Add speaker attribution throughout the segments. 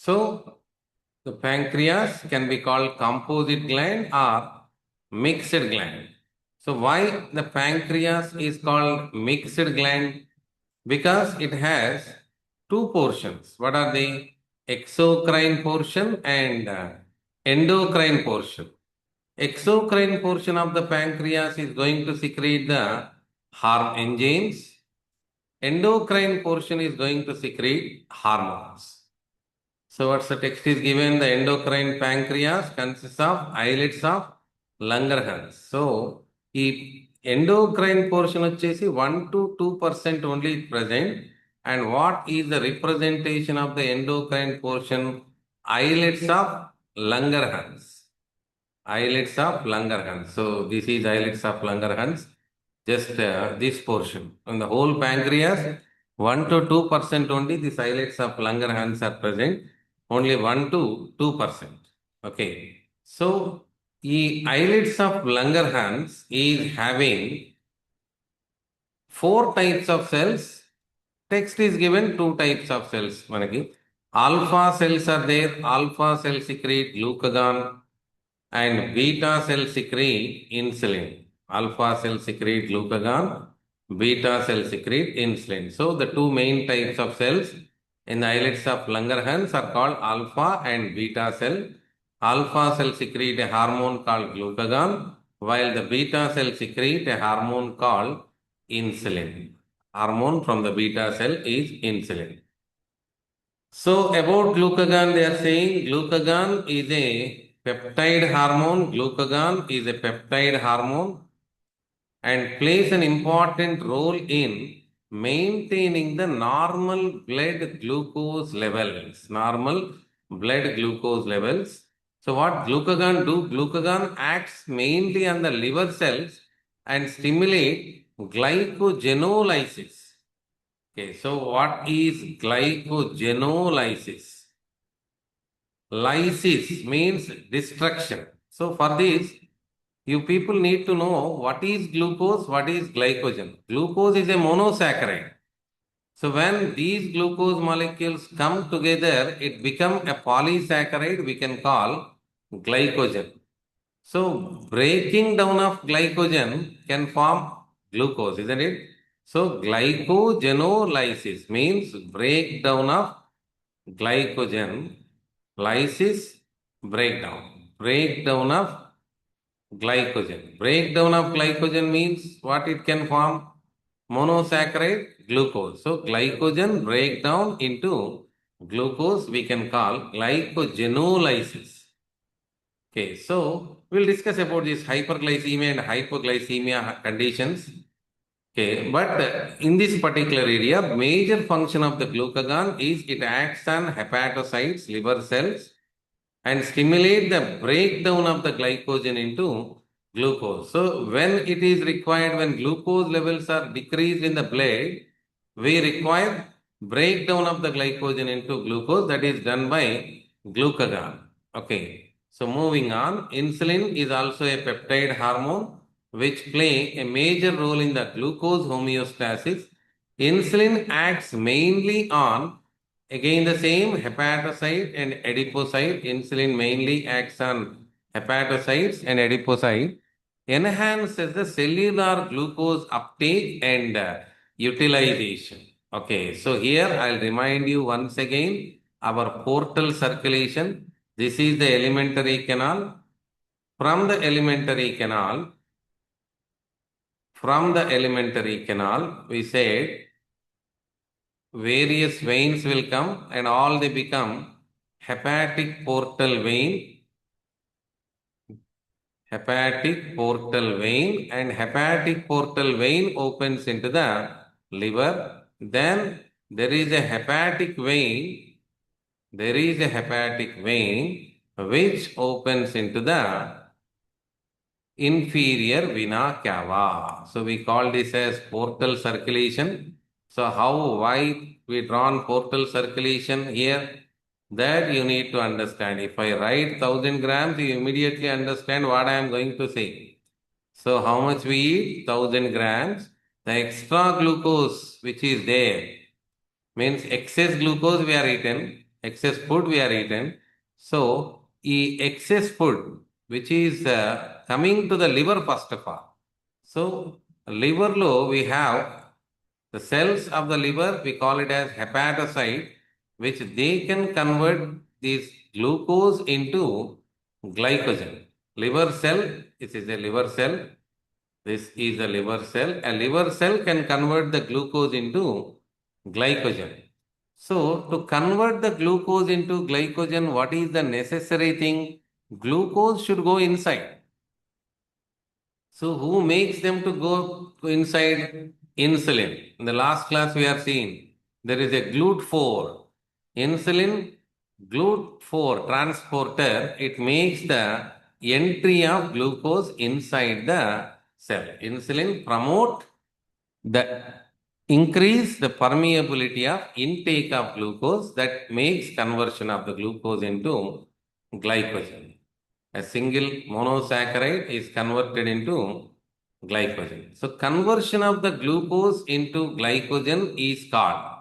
Speaker 1: So, the pancreas can be called composite gland or mixed gland. So, why the pancreas is called mixed gland? Because it has two portions. What are they? Exocrine portion and endocrine portion. Exocrine portion of the pancreas is going to secrete the enzymes. Endocrine portion is going to secrete hormones. So what's the text is given? The endocrine pancreas consists of islets of Langerhans. So ఈ endocrine portion వచ్చేసి 1 to 2% only present. And what is the representation of the endocrine portion? Islets of Langerhans. Islets of Langerhans. So this is islets of Langerhans. Just this portion. On the whole pancreas, 1 to 2% only these islets of Langerhans are present. Only 1 to 2%. Okay. So, the islets of Langerhans is having 4 types of cells. Text is given 2 types of cells. Manaki. Alpha cells are there. Alpha cells secrete glucagon and beta cells secrete insulin. Alpha cells secrete glucagon, beta cells secrete insulin. So, the 2 main types of cells in the islets of Langerhans are called alpha and beta cell. Alpha cell secrete a hormone called glucagon, while the beta cell secrete a hormone called insulin. Hormone from the beta cell is insulin. So about glucagon, they are saying glucagon is a peptide hormone. Glucagon is a peptide hormone and plays an important role in maintaining the normal blood glucose levels. Normal blood glucose levels. So what glucagon do? Glucagon acts mainly on the liver cells and stimulate glycogenolysis. Okay, so what is glycogenolysis? Lysis means destruction. So for this, you people need to know what is glucose, what is glycogen. Glucose is a monosaccharide. So when these glucose molecules come together, it becomes a polysaccharide we can call glycogen. So breaking down of glycogen can form glucose, isn't it? So glycogenolysis means breakdown of glycogen. Lysis, breakdown. Breakdown of glycogen. Breakdown of glycogen means what it can form? Monosaccharide, glucose. So glycogen breakdown into glucose we can call glycogenolysis. Okay, so we'll discuss about this hyperglycemia and hypoglycemia conditions. Okay, but in this particular area, major function of the glucagon is it acts on hepatocytes, liver cells, and stimulate the breakdown of the glycogen into glucose. So when it is required, when glucose levels are decreased in the blood, we require breakdown of the glycogen into glucose, that is done by glucagon. Okay, so moving on, insulin is also a peptide hormone which play a major role in the glucose homeostasis. Insulin acts mainly on, again the same, hepatocyte and adipocyte. Insulin mainly acts on hepatocytes and adipocyte, enhances the cellular glucose uptake and utilization. Okay, so here I'll remind you once again our portal circulation. This is the alimentary canal. From the alimentary canal, we said various veins will come and all they become hepatic portal vein, and hepatic portal vein opens into the liver. Then there is a hepatic vein which opens into the inferior vena cava. So we call this as portal circulation. So why we drawn portal circulation here? That you need to understand. If I write 1000 grams, you immediately understand what I am going to say. So how much we eat? 1000 grams. The extra glucose which is there means excess glucose we are eaten. excess food we are eaten. So, excess food, which is coming to the liver first of all. So, liver low, we have the cells of the liver, we call it as hepatocyte, which they can convert this glucose into glycogen. Liver cell, this is a liver cell. This is a liver cell. A liver cell can convert the glucose into glycogen. So, to convert the glucose into glycogen, what is the necessary thing? Glucose should go inside. So, who makes them to go inside? Insulin. In the last class, we are seeing there is a GLUT4. Insulin, GLUT4 transporter, it makes the entry of glucose inside the cell. Insulin promote the increase the permeability of intake of glucose that makes conversion of the glucose into glycogen. A single monosaccharide is converted into glycogen. So conversion of the glucose into glycogen is called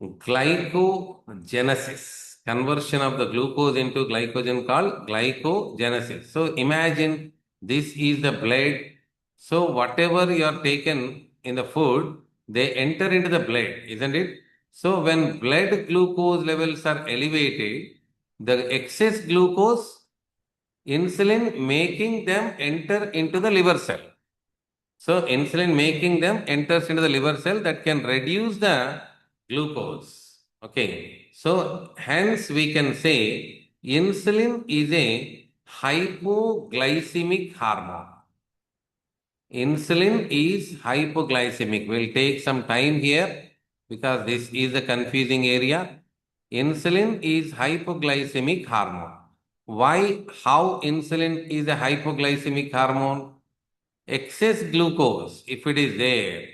Speaker 1: glycogenesis. Conversion of the glucose into glycogen called glycogenesis. So imagine this is the blood. So whatever you are taken in the food, they enter into the blood, isn't it? So when blood glucose levels are elevated, the excess glucose, insulin making them enter into the liver cell. So insulin making them enters into the liver cell that can reduce the glucose. Okay. So hence we can say insulin is a hypoglycemic hormone. Insulin is hypoglycemic. We'll take some time here because this is a confusing area. Insulin is hypoglycemic hormone. Why? How insulin is a hypoglycemic hormone? Excess glucose, if it is there,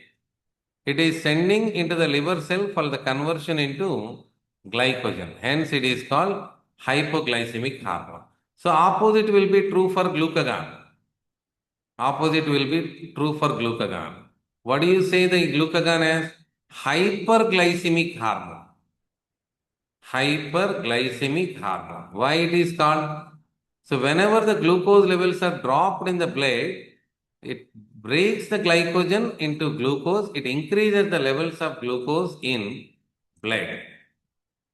Speaker 1: it is sending into the liver cell for the conversion into glycogen. Hence, it is called hypoglycemic hormone. So, opposite will be true for glucagon. Opposite will be true for glucagon. What do you say the glucagon as? Hyperglycemic hormone. Hyperglycemic hormone. Why it is called? So, whenever the glucose levels are dropped in the blood, it breaks the glycogen into glucose. It increases the levels of glucose in blood.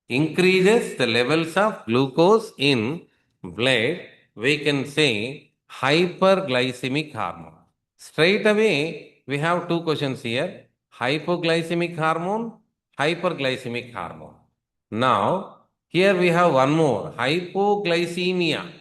Speaker 1: Increases the levels of glucose in blood. We can say hyperglycemic hormone. Straight away, we have two questions here. Hypoglycemic hormone, hyperglycemic hormone. Now, here we have one more. Hypoglycemia.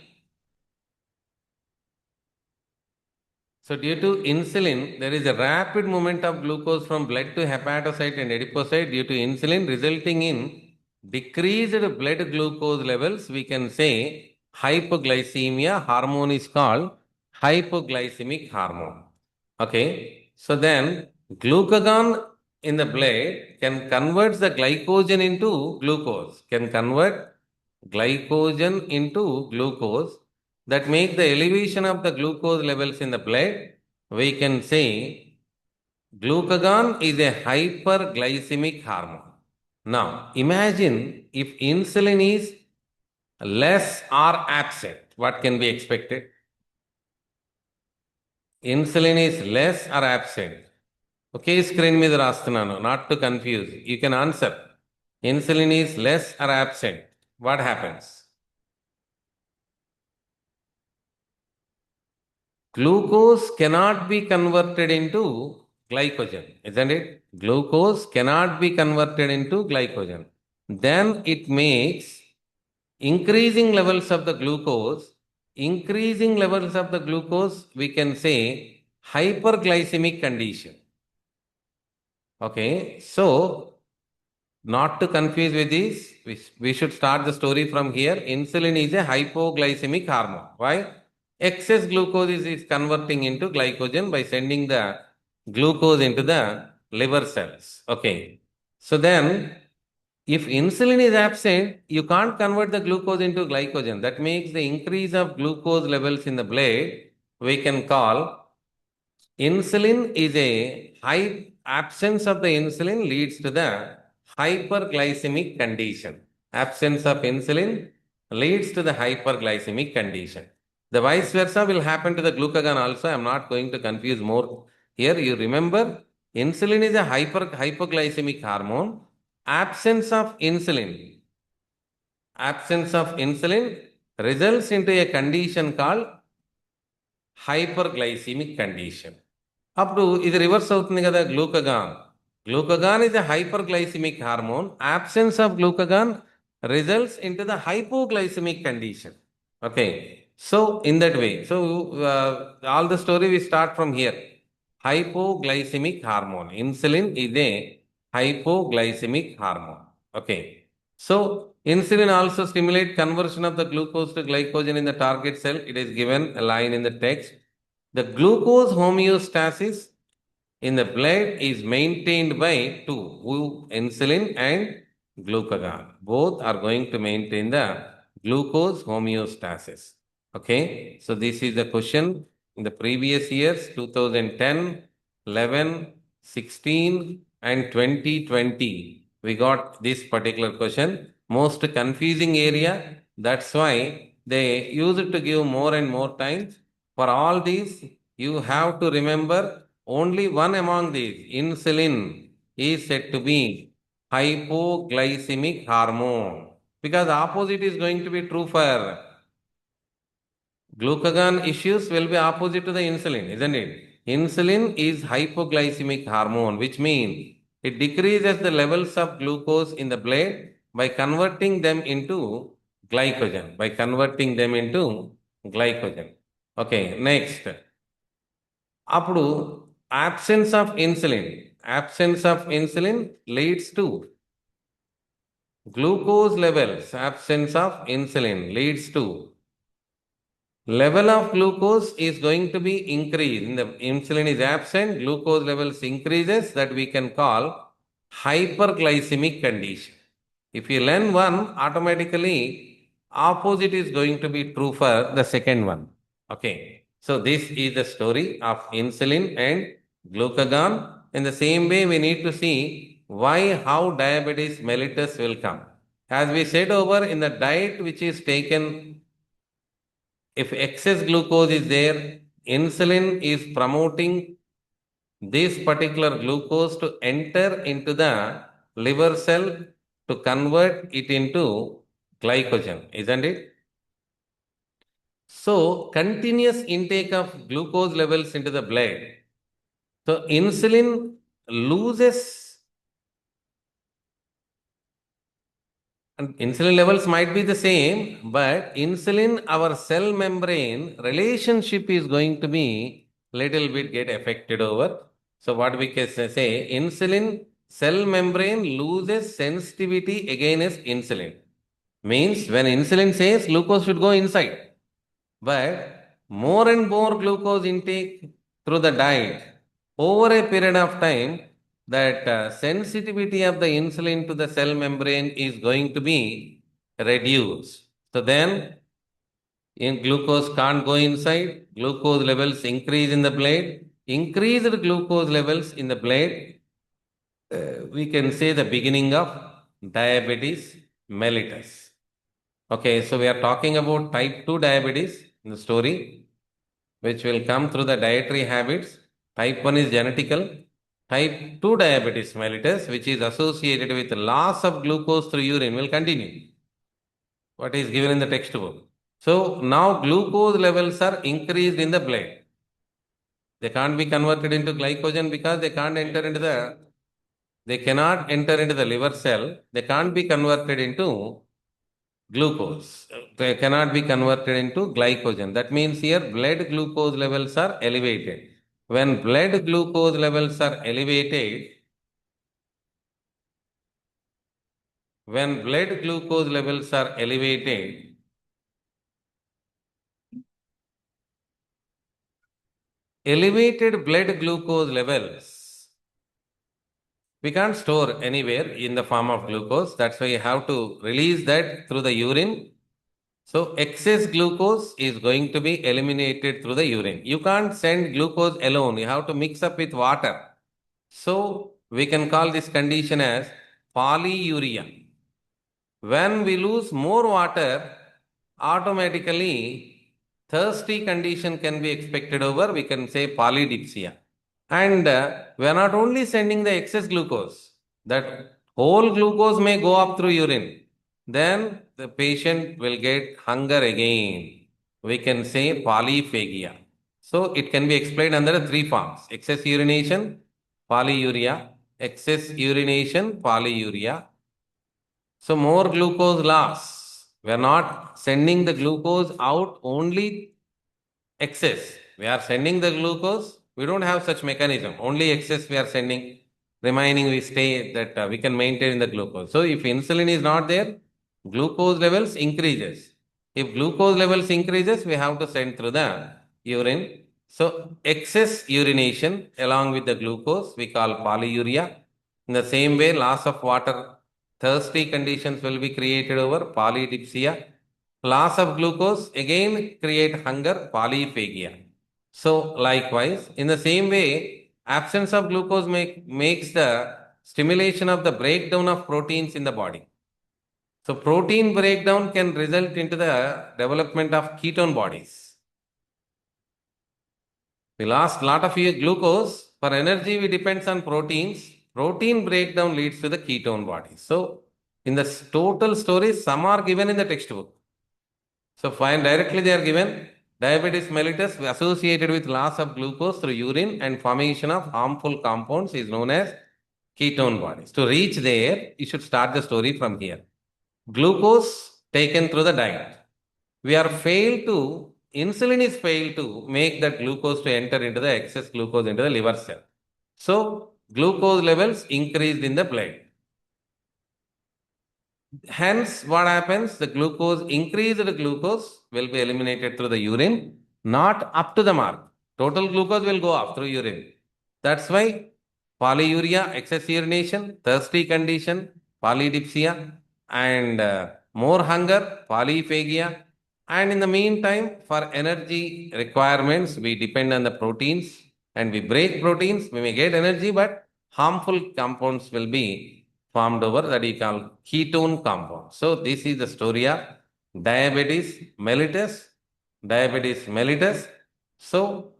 Speaker 1: So due to insulin, there is a rapid movement of glucose from blood to hepatocyte and adipocyte due to insulin, resulting in decreased blood glucose levels. We can say hypoglycemia. Hormone is called hypoglycemic hormone. Okay. So then glucagon in the blood can convert the glycogen into glucose. Can convert glycogen into glucose that make the elevation of the glucose levels in the blood. We can say glucagon is a hyperglycemic hormone. Now, imagine if insulin is less or absent, what can be expected? Insulin is less or absent. Okay, screen మీద రాస్తున్నాను, not to confuse. You can answer. Insulin is less or absent. What happens? Glucose cannot be converted into glycogen, isn't it? Glucose cannot be converted into glycogen. Then it makes increasing levels of the glucose. Increasing levels of the glucose, we can say hyperglycemic condition. Okay, so not to confuse with this, we should start the story from here. Insulin is a hypoglycemic hormone. Why? Excess glucose is converting into glycogen by sending the glucose into the liver cells. Okay. So then, if insulin is absent, you can't convert the glucose into glycogen. That makes the increase of glucose levels in the blood, we can call insulin is a high absence of the insulin leads to the hyperglycemic condition. Absence of insulin leads to the hyperglycemic condition. The vice versa will happen to the glucagon also. I am not going to confuse more here. You remember, insulin is a hypoglycemic hormone. Absence of insulin results into a condition called hyperglycemic condition. అప్పుడు ఇది reverse అవుతుంది కదా, glucagon. Glucagon is a hyperglycemic hormone. absence of glucagon results into the hypoglycemic condition. Okay, so in that way, so all the story we start from here. Hypoglycemic hormone, insulin is a hypoglycemic hormone. Okay, so insulin also stimulate conversion of the glucose to glycogen in the target cell. It is given a line in the text. The glucose homeostasis in the blood is maintained by two, insulin and glucagon. Both are going to maintain the glucose homeostasis. Okay, so this is the question in the previous years 2010, 11, 16 and 2020. We got this particular question. Most confusing area. That's why they use it to give more and more times. For all these, you have to remember only one among these. Insulin is said to be hypoglycemic hormone, because opposite is going to be true for glucagon. Issues will be opposite to the insulin, isn't it? Insulin is hypoglycemic hormone, which means it decreases the levels of glucose in the blood by converting them into glycogen. Okay, next. అప్పుడు absence of insulin leads to glucose levels. Absence of insulin leads to level of glucose is going to be increased. In the insulin is absent, glucose levels increases, that we can call hyperglycemic condition. If you learn one, automatically opposite is going to be true for the second one. Okay, so this is the story of insulin and glucagon. In the same way, we need to see how diabetes mellitus will come. As we said over, in the diet which is taken, if excess glucose is there, insulin is promoting this particular glucose to enter into the liver cell to convert it into glycogen, isn't it? So, continuous intake of glucose levels into the blood. So, insulin loses, and insulin levels might be the same, but insulin, our cell membrane relationship is going to be little bit get affected over. So, what we can say, insulin cell membrane loses sensitivity against insulin. Means when insulin says glucose should go inside, but more and more glucose intake through the diet, over a period of time, that sensitivity of the insulin to the cell membrane is going to be reduced. So then glucose can't go inside, glucose levels increase in the blood. Increased glucose levels in the blood, we can say the beginning of diabetes mellitus. Okay, so we are talking about type 2 diabetes in the story, which will come through the dietary habits. Type 1 is genetical. Type 2 diabetes mellitus, which is associated with loss of glucose through urine, will continue. What is given in the textbook. So now glucose levels are increased in the blood. They can't be converted into glycogen because they cannot enter into the liver cell. They can't be converted into glucose. They cannot be converted into glycogen. That means here blood glucose levels are elevated. When blood glucose levels are elevated, elevated blood glucose levels, we can't store anywhere in the form of glucose. That's why you have to release that through the urine. So excess glucose is going to be eliminated through the urine. You can't send glucose alone. You have to mix up with water. So we can call this condition as polyuria. When we lose more water, automatically thirsty condition can be expected over, we can say polydipsia. And we are not only sending the excess glucose, that whole glucose may go up through urine. Then the patient will get hunger again. We can say polyphagia. So it can be explained under three forms: excess urination, polyuria, excess urination, polyuria. So more glucose loss. We are not sending the glucose out only excess. We are sending the glucose. We don't have such mechanism. Only excess we are sending. Remaining we stay that we can maintain the glucose. So if insulin is not there, glucose levels increases. If glucose levels increases, we have to send through the urine. So excess urination along with the glucose we call polyuria. In the same way, loss of water, thirsty conditions will be created over polydipsia. Loss of glucose again create hunger, polyphagia. So likewise, in the same way, absence of glucose makes the stimulation of the breakdown of proteins in the body. So protein breakdown can result into the development of ketone bodies. We lost lot of glucose. For energy, we depends on proteins. Protein breakdown leads to the ketone bodies. So in the total stories, some are given in the textbook. So fine, directly they are given. Diabetes mellitus associated with loss of glucose through urine and formation of harmful compounds is known as ketone bodies. To reach there, you should start the story from here. Glucose taken through the diet. Insulin is failed to make that glucose to enter into the excess glucose into the liver cell. So glucose levels increased in the blood. Hence, what happens? The increased glucose will be eliminated through the urine, not up to the mark. Total glucose will go up through urine. That's why polyuria, excess urination, thirsty condition, polydipsia, and more hunger, polyphagia. And in the meantime, for energy requirements, we depend on the proteins and we break proteins. We may get energy, but harmful compounds will be formed over that we call ketone compound. So this is the story of diabetes mellitus. Diabetes mellitus. So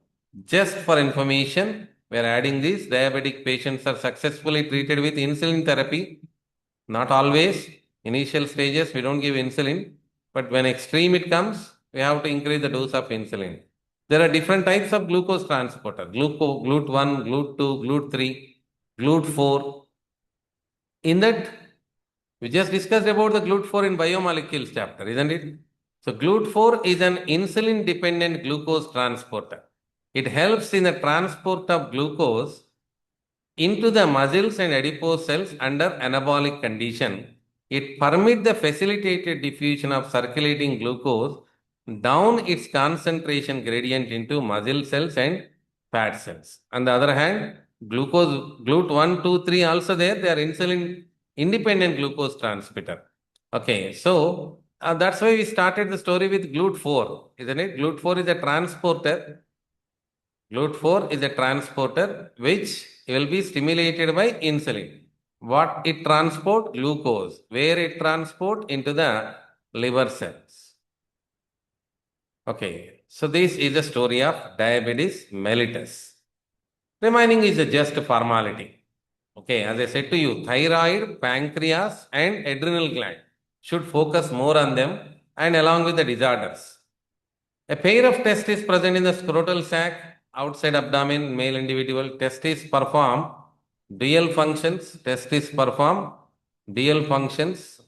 Speaker 1: just for information, we are adding this. Diabetic patients are successfully treated with insulin therapy. Not always. Initial stages, we don't give insulin. But when extreme it comes, we have to increase the dose of insulin. There are different types of glucose transporter. GLUT1, GLUT2, GLUT3, GLUT4. In that, we just discussed about the GLUT4 in biomolecules chapter, isn't it? So GLUT4 is an insulin-dependent glucose transporter. It helps in the transport of glucose into the muscles and adipose cells under anabolic condition. It permits the facilitated diffusion of circulating glucose down its concentration gradient into muscle cells and fat cells. On the other hand, glucose, GLUT1, 2, 3 also there, they are insulin independent glucose transmitter. Okay, so that's why we started the story with GLUT4, isn't it? GLUT4 is a transporter. GLUT4 is a transporter which will be stimulated by insulin. What it transport? Glucose. Where it transport? Into the liver cells. Okay, so this is the story of diabetes mellitus. Remaining is just a formality. Okay, as I said to you, thyroid, pancreas, and adrenal gland should focus more on them and along with the disorders. A pair of testes present in the scrotal sac, outside abdomen, male individual. Testes perform dual functions. Testes perform dual functions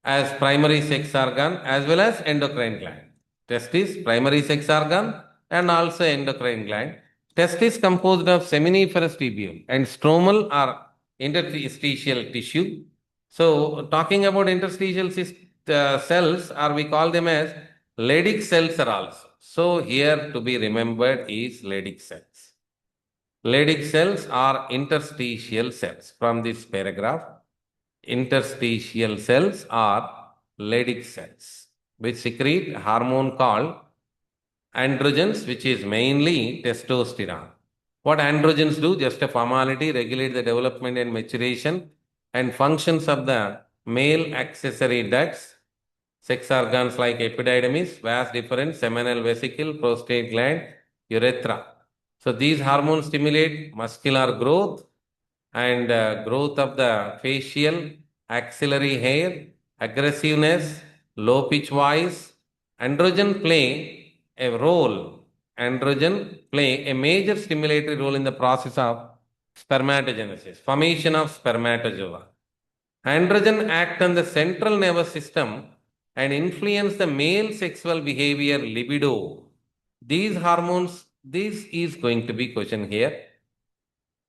Speaker 1: as primary sex organ as well as endocrine gland. Testis, primary sex organ, and also endocrine gland. Testis composed of seminiferous tubule and stromal or interstitial tissue. So, talking about interstitial cells, or we call them as Leydig cells are also. So, here to be remembered is Leydig cells. Leydig cells are interstitial cells. From this paragraph, interstitial cells are Leydig cells, which secrete a hormone called androgens, which is mainly testosterone. What androgens do? Just a formality, regulate the development and maturation and functions of the male accessory ducts, sex organs like epididymis, vas deferens, seminal vesicle, prostate gland, urethra. So these hormones stimulate muscular growth and growth of the facial, axillary hair, aggressiveness, low pitch voice. Androgen play a role. Androgen play a major stimulatory role in the process of spermatogenesis, formation of spermatozoa. Androgen act on the central nervous system and influence the male sexual behavior libido. These hormones, this is going to be question here.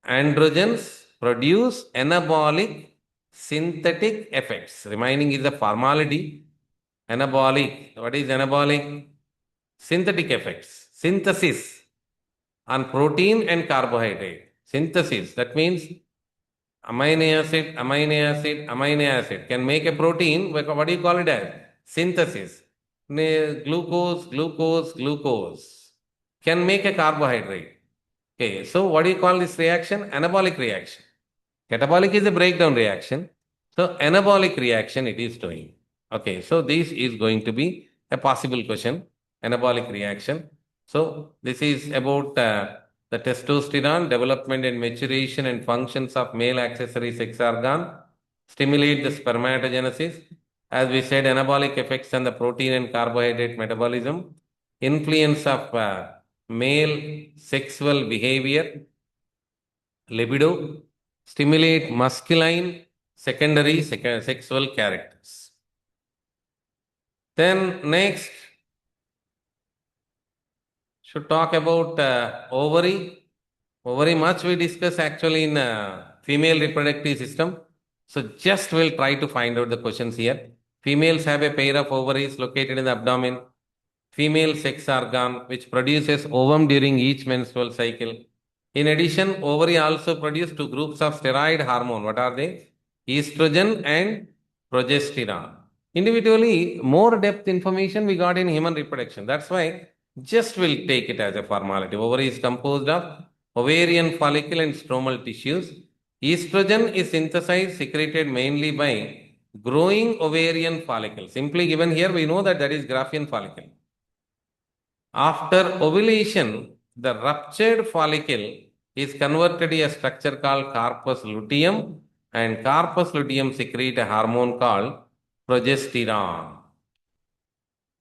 Speaker 1: Androgens produce anabolic synthetic effects. Remaining is a formality. Anabolic. What is anabolic? Synthetic effects. Synthesis on protein and carbohydrate. Synthesis. That means amino acid can make a protein. What do you call it as? Synthesis. Glucose can make a carbohydrate. Okay, so what do you call this reaction? Anabolic reaction. Catabolic is a breakdown reaction. So anabolic reaction it is doing. Okay, so this is going to be a possible question. Anabolic reaction. So this is about the testosterone development and maturation and functions of male accessory sex organ. Stimulate the spermatogenesis. As we said, anabolic effects on the protein and carbohydrate metabolism. Influence of male sexual behavior, libido, stimulate masculine secondary sexual characters. Then next, should talk about ovary. Ovary much we discuss actually in female reproductive system. So just we'll try to find out the questions here. Females have a pair of ovaries located in the abdomen. Female sex organ which produces ovum during each menstrual cycle. In addition, ovary also produce two groups of steroid hormone. What are they? Estrogen and progesterone. Individually, more depth information we got in human reproduction. That's why just we'll take it as a formality. Ovary is composed of ovarian follicle and stromal tissues. Estrogen is synthesized, secreted mainly by growing ovarian follicle. Simply given here, we know that is Graafian follicle. After ovulation, the ruptured follicle is converted to a structure called corpus luteum, and corpus luteum secrete a hormone called progesterone.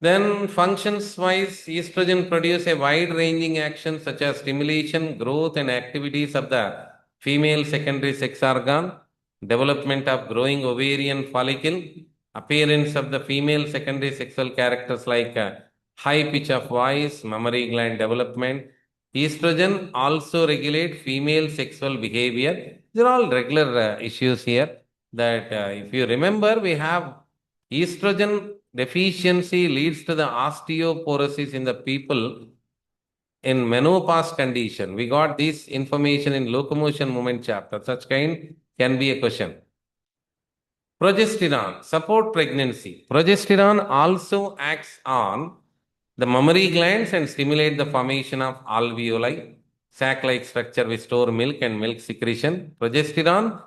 Speaker 1: Then functions wise, estrogen produce a wide ranging action such as stimulation, growth and activities of the female secondary sex organ, development of growing ovarian follicle, appearance of the female secondary sexual characters like high pitch of voice, mammary gland development. Estrogen also regulate female sexual behavior. These are all regular issues here that if you remember, we have estrogen deficiency leads to the osteoporosis in the people in menopause condition. We got this information in locomotion movement chapter. Such kind can be a question. Progesterone support pregnancy. Progesterone also acts on the mammary glands and stimulate the formation of alveoli, sac-like structure which store milk and milk secretion. Progesterone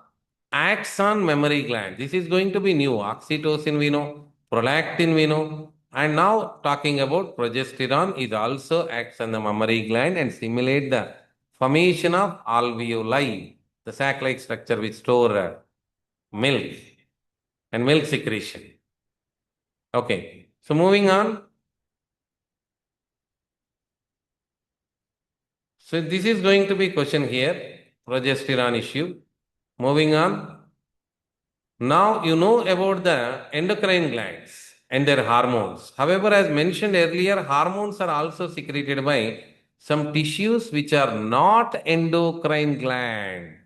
Speaker 1: acts on mammary gland. This is going to be new. Oxytocin we know, prolactin we know, and now talking about progesterone is also acts on the mammary gland and stimulate the formation of alveoli, the sac-like structure which store milk and milk secretion. Okay, so moving on. So this is going to be question here, progesterone issue. Moving on. Now you know about the endocrine glands and their hormones. However, as mentioned earlier, hormones are also secreted by some tissues which are not endocrine gland.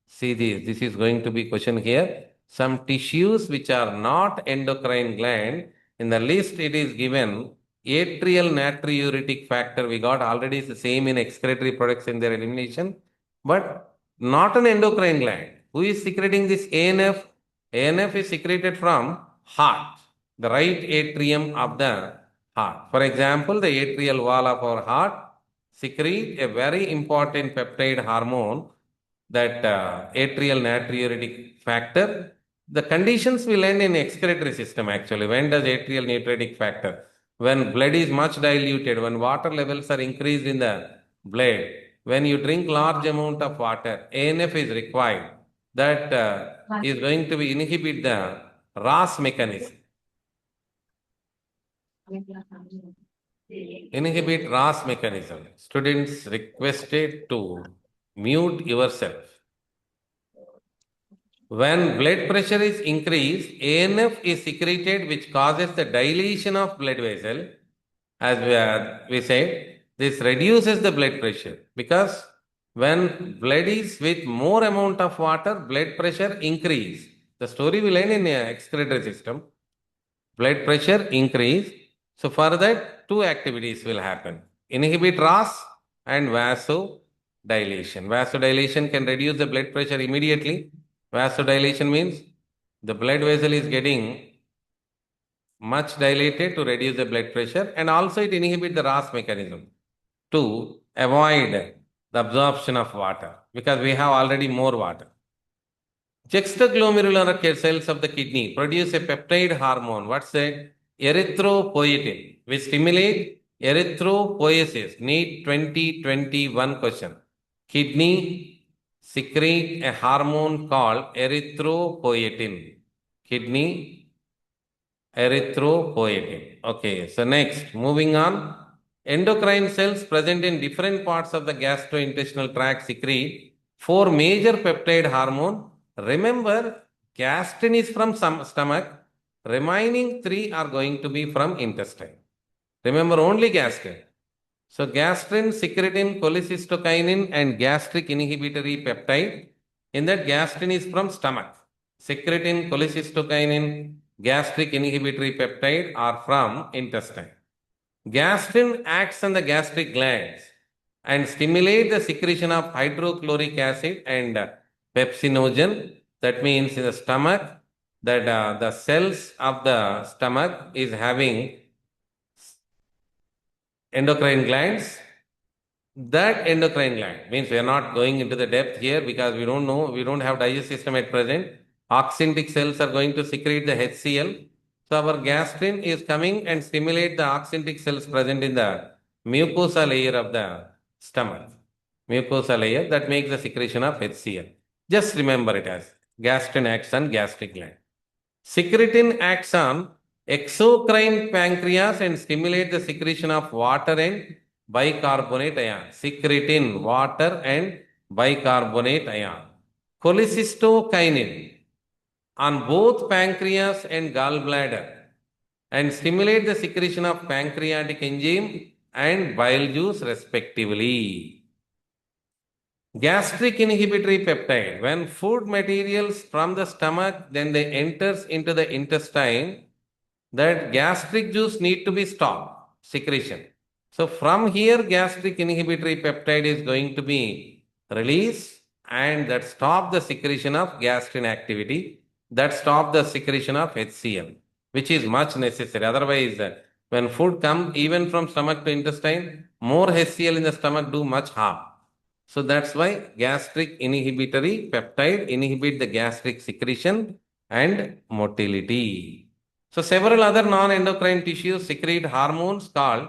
Speaker 1: See this is going to be question here. Some tissues which are not endocrine gland. In the list it is given atrial natriuretic factor. We got already the same in excretory products in their elimination, but not an endocrine gland. Who is secreting this ANF? ANF is secreted from heart, the right atrium of the heart. For example, the atrial wall of our heart secrete a very important peptide hormone that atrial natriuretic factor. The conditions we learn in excretory system actually. When does atrial natriuretic factor? When blood is much diluted, when water levels are increased in the blood, when you drink large amount of water, ANF is required. That is going to be inhibit the RAS mechanism. Inhibit RAS mechanism. Students requested to mute yourself. When blood pressure is increased, ANF is secreted, which causes the dilation of blood vessel. As we said, this reduces the blood pressure because when blood is with more amount of water, blood pressure increase. The story we learn in excretory system. Blood pressure increase. So for that, two activities will happen. Inhibit RAS and vasodilation. Vasodilation can reduce the blood pressure immediately. Vasodilation means the blood vessel is getting much dilated to reduce the blood pressure, and also it inhibits the RAS mechanism to avoid the absorption of water because we have already more water. Juxtaglomerular cells of the kidney produce a peptide hormone. What's that? Erythropoietin, which stimulate erythropoiesis. NEET 2021 question. Kidney secrete a hormone called erythropoietin. Kidney erythropoietin. Okay, so next, moving on. Endocrine cells present in different parts of the gastrointestinal tract secrete four major peptide hormone. Remember, gastrin is from stomach. Remaining three are going to be from intestine. Remember only gastrin. So gastrin, secretin, cholecystokinin, and gastric inhibitory peptide. In that, gastrin is from stomach. Secretin, cholecystokinin, gastric inhibitory peptide are from intestine. Gastrin acts on the gastric glands and stimulate the secretion of hydrochloric acid and pepsinogen. That means in the stomach, that the cells of the stomach is having endocrine glands. That endocrine gland means we are not going into the depth here because we don't know, we don't have digestive system at present. Oxyntic cells are going to secrete the HCl. So our gastrin is coming and stimulate the oxyntic cells present in the mucosa layer of the stomach. Mucosa layer that makes the secretion of HCl. Just remember it as gastrin acts on gastric gland. Secretin acts on exocrine pancreas and stimulate the secretion of water and bicarbonate ion. Secretin, water and bicarbonate ion. Cholecystokinin on both pancreas and gallbladder and stimulate the secretion of pancreatic enzyme and bile juice respectively. Gastric inhibitory peptide. When food materials from the stomach, then they enters into the intestine, that gastric juice need to be stopped, secretion. So from here, gastric inhibitory peptide is going to be released and that stop the secretion of gastrin activity, that stop the secretion of HCl, which is much necessary. Otherwise, when food comes even from stomach to intestine, more HCl in the stomach do much harm. So that's why gastric inhibitory peptide inhibit the gastric secretion and motility. So several other non-endocrine tissues secrete hormones called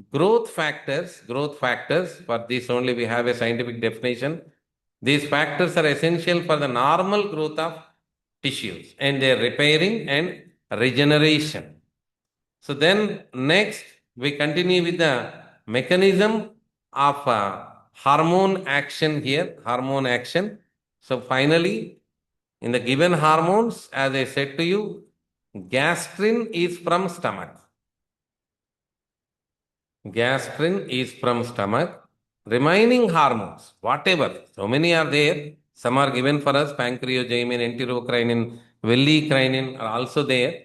Speaker 1: growth factors. Growth factors, for this only we have a scientific definition. These factors are essential for the normal growth of tissues and their repairing and regeneration. So then next we continue with the mechanism of hormone action here, hormone action. So finally, in the given hormones, as I said to you, gastrin is from stomach. Gastrin is from stomach. Remaining hormones, whatever, so many are there. Some are given for us, pancreogymin, enterocrinin, vellicrinin are also there.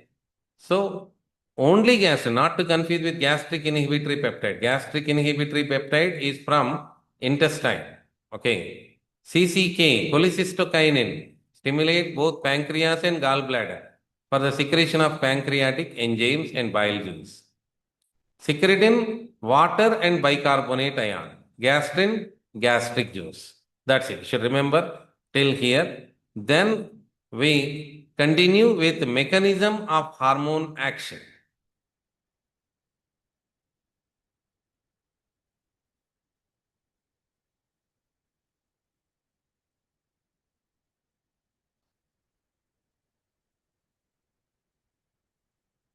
Speaker 1: So only gastrin, not to confuse with gastric inhibitory peptide. Gastric inhibitory peptide is from intestine. Okay. CCK, cholecystokinin, stimulate both pancreas and gallbladder for the secretion of pancreatic enzymes and bile juice. Secretin, water and bicarbonate ion. Gastrin, gastric juice. That's it. You should remember till here. Then we continue with mechanism of hormone action.